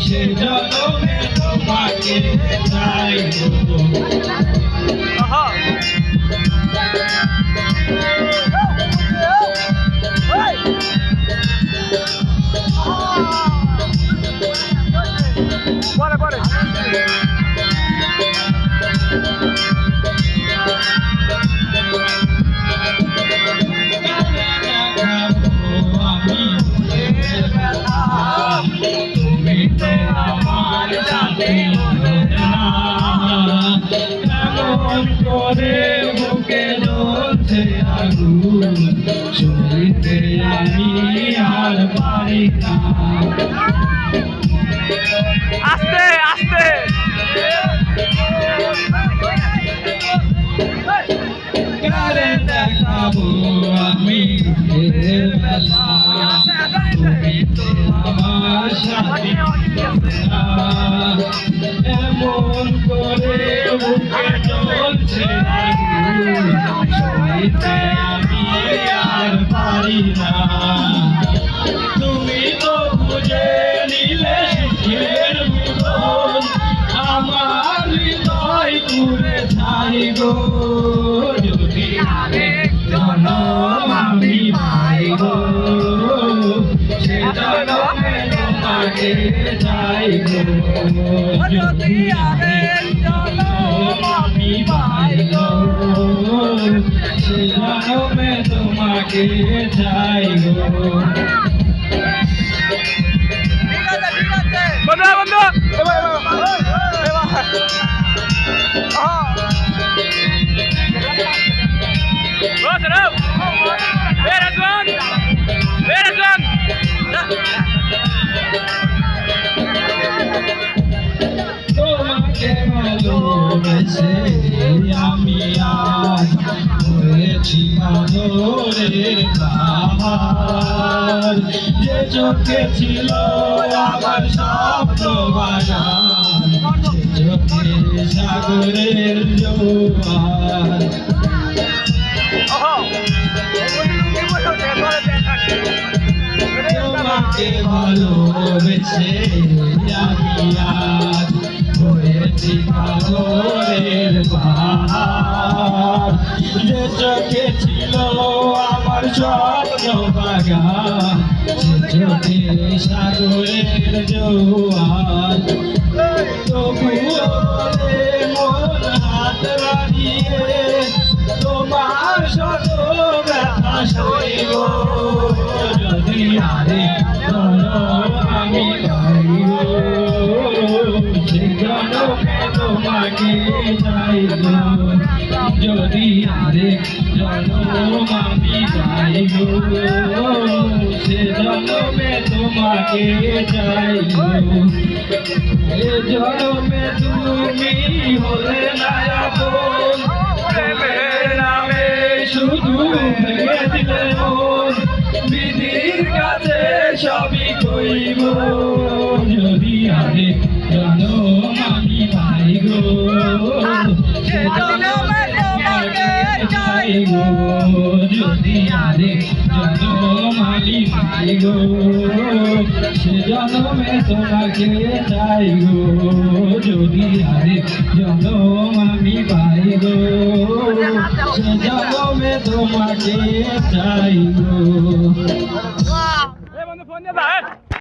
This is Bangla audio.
সে জনমে তোমাকে চাইবো। তুমি তো আমার সাথে হলে না, কেমন করে বুকে জ্বলছে আগুন, সইতে আমি আর পারি না। আস্তে আস্তে কারে দেখাবো আমি রূপের বেলা, তুমি তো আমার সাথী না, এমন করে বুকে জ্বলছে আগুন, সইতে আমি আর পারি না। তুমি তো বুঝে নিলে সুখের মতন, আমার হৃদয় পুরে ছাই গো। যদি আরেক জনম আমি পাই গো, সে জনমে তোমাকে চাই গো। যদি আরেক জনম আমি পাই গো, সে জনমে তোমাকে চাই গো। বন্ধু বন্ধু তোমাকে ভালোবেসে আমি আজ হয়েছি বাদরের পাহাড়, যে চোখে ছিল আমার স্বপ্ন বাগান, সে চোখে সাগরের জোয়ার। তোমাকে ভালোবেসে আমি আজ হয়েছি পাগলের পাহাড়, যে চোখে ছিল আমার স্বপ্ন বাগান, সে চোখে সাগরের জোয়ার। তবুও বলে মন হাত বাড়িয়ে তোমার শত ব্যথা সইব। যদি আরেক জনম আমি পাই গো, সে জনমে তোমাকে চাই গো। যদি আরেক জনম আমি পাই গো, সে জনমে তোমাকে চাই গো। এ জনমে তুমি হলে না আপন, প্রেমের নামে শুধু ভেঙে দিলে মন, বিধির কাছে সবই কইব। যদি আরেক জনম আমি পাই গো, সে জনমে তোমাকে চাই গো। যদি আরেক জনম আমি পাই গো, সে জনমে তোমাকে চাই গো। যদি আরেক জনম আমি পাই গো, সে জনমে তোমাকে চাই গো। বন্ধু ফোন দিয়ে